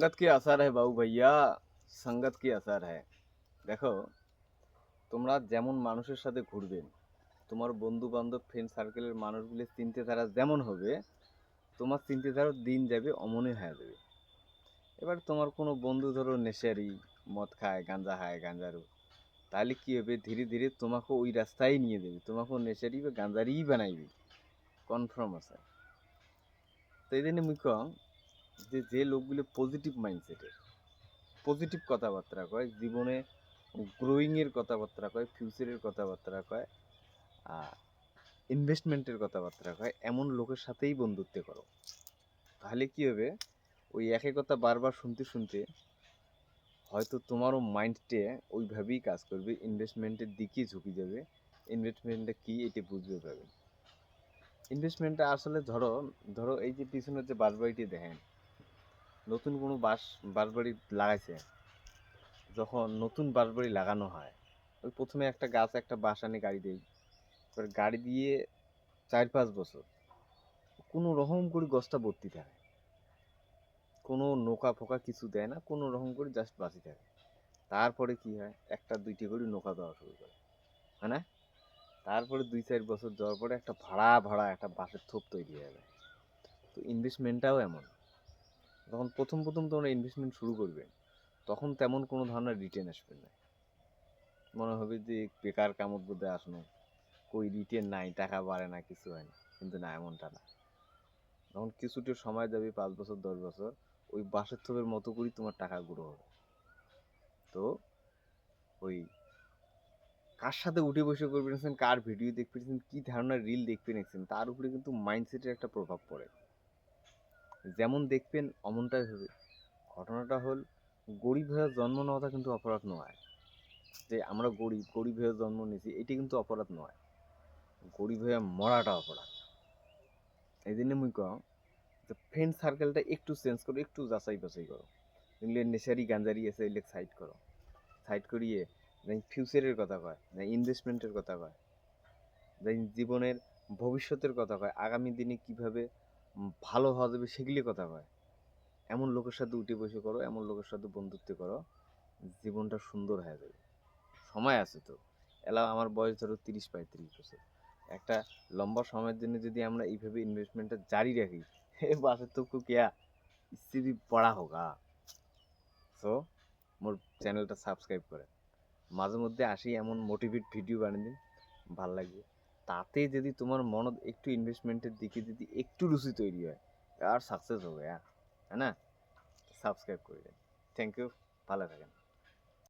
संगत के असर है बाबू भैया, संगत के असर है। দেখো, তোমরা যেমন মানুষের সাথে ঘুরবে, তোমার বন্ধু বান্ধব ফ্রেন্ড সার্কেলের মানুষগুলির চিন্তাধারা যেমন হবে, তোমার চিন্তাধারার দিন যাবে অমনই হয়ে যাবে। এবার তোমার কোনো বন্ধু ধরো নেশারি, মদ খায়, গাঁজা খায়, গাঁজারু, তাহলে কী হবে, ধীরে ধীরে তোমাকে ওই রাস্তায় নিয়ে দেবে, তোমাকে নেশারি বা গাঁজারিই বানাইবে, কনফার্ম আছে। তো এই জন্য মুই কম যে যে লোকগুলো পজিটিভ মাইন্ডসেটের, পজিটিভ কথাবার্তা কয়, জীবনে গ্রোয়িংয়ের কথাবার্তা কয়, ফিউচারের কথাবার্তা কয়, ইনভেস্টমেন্টের কথাবার্তা কয়, এমন লোকের সাথেই বন্ধুত্ব করো। তাহলে কী হবে, ওই একই কথা বারবার শুনতে শুনতে হয়তো তোমারও মাইন্ডটে ওইভাবেই কাজ করবে, ইনভেস্টমেন্টের দিকে ঝুঁকে যাবে। ইনভেস্টমেন্টটা কী এটা বুঝতে পারবে। ইনভেস্টমেন্টটা আসলে ধরো ধরো এই যে পিছনের যে বাসবাড়িটি দেখেন, নতুন কোনো বাসবাড়ি লাগাইছে, যখন নতুন বাসবাড়ি লাগানো হয়, ওই প্রথমে একটা গাছ একটা বাঁশ আনে গাড়ি দেই, এবার গাড়ি দিয়ে 4-5 বছর কোনো রকম করে গাছটা ভর্তি থাকে, কোনো নোকা ফোকা কিছু দেয় না, কোনো রকম করে জাস্ট বাঁচি থাকে। তারপরে কি হয়, একটা দুইটি করে নোকা দেওয়া শুরু করে, হ্যাঁ না? তারপরে 2-4 বছর যাওয়ার পরে একটা ভাড়া ভাড়া একটা বাঁশের থোপ তৈরি হয়ে যায়। তো ইনভেস্টমেন্টটাও এমন, যখন প্রথম প্রথম তোমরা ইনভেস্টমেন্ট শুরু করবে, তখন তেমন কোনো ধরনের রিটার্ন আসবে না, মনে হবে যে বেকার কামত বোধে আসনো, কই রিটার্ন নাই, টাকা বাড়ে না, কিছু হয় না। কিন্তু না, এমনটা না। যখন কিছুটা সময় যাবে, 5 বছর 10 বছর, ওই বাঁশের থোপের মতো করেই তোমার টাকা গুঁড়ো হবে। তো ওই কার সাথে উঠে বসে করবে নিয়েছেন, কার ভিডিও দেখতে নিয়েছেন, কী ধারণার রিল দেখতে নিয়েছেন, তার উপরে কিন্তু মাইন্ডসেটের একটা প্রভাব পড়ে। যেমন দেখবেন অমনটাই হবে। ঘটনাটা হল, গরিব হয়ে জন্ম নেওয়াটা কিন্তু অপরাধ নয়। যে আমরা গরিব গরিব হয়ে জন্ম নিয়েছি, এটি কিন্তু অপরাধ নয়। গরিব হয়ে মরাটা অপরাধ। এই জন্য মুই কম যে ফ্রেন্ড সার্কেলটা একটু চেঞ্জ করো, একটু যাচাই বাছাই করো। এগুলো নেশারি গাঞ্জারি আছে, এগুলো সাইড করো। সাইড করিয়ে যেন ফিউচারের কথা কয়, না ইনভেস্টমেন্টের কথা কয়, যেন জীবনের ভবিষ্যতের কথা কয়, আগামী দিনে কীভাবে ভালো হওয়া যাবে সেগুলি কথা কয়, এমন লোকের সাথে উঠে বসে করো, এমন লোকের সাথে বন্ধুত্ব করো, জীবনটা সুন্দর হয়ে যাবে। সময় আছে তো। এলা আমার বয়স ধরো 30-35 বছর। একটা লম্বা সময়ের জন্য যদি আমরা এইভাবে ইনভেস্টমেন্টটা জারি রাখি, বাসের তো কেয়া স্ত্রী পড়া হোগা। সো মোর চ্যানেলটা সাবস্ক্রাইব করে মাঝে মধ্যে আসি, এমন মোটিভেট ভিডিও বানিয়ে দিন, ভাল লাগবে। তাতে যদি তোমার মনত একটু ইনভেস্টমেন্টের দিকে যদি একটু রুচি তৈরি হয়, আর সাকসেস হবে, হ্যাঁ না? সাবস্ক্রাইব করে দিন। থ্যাংক ইউ, ভালো থাকেন।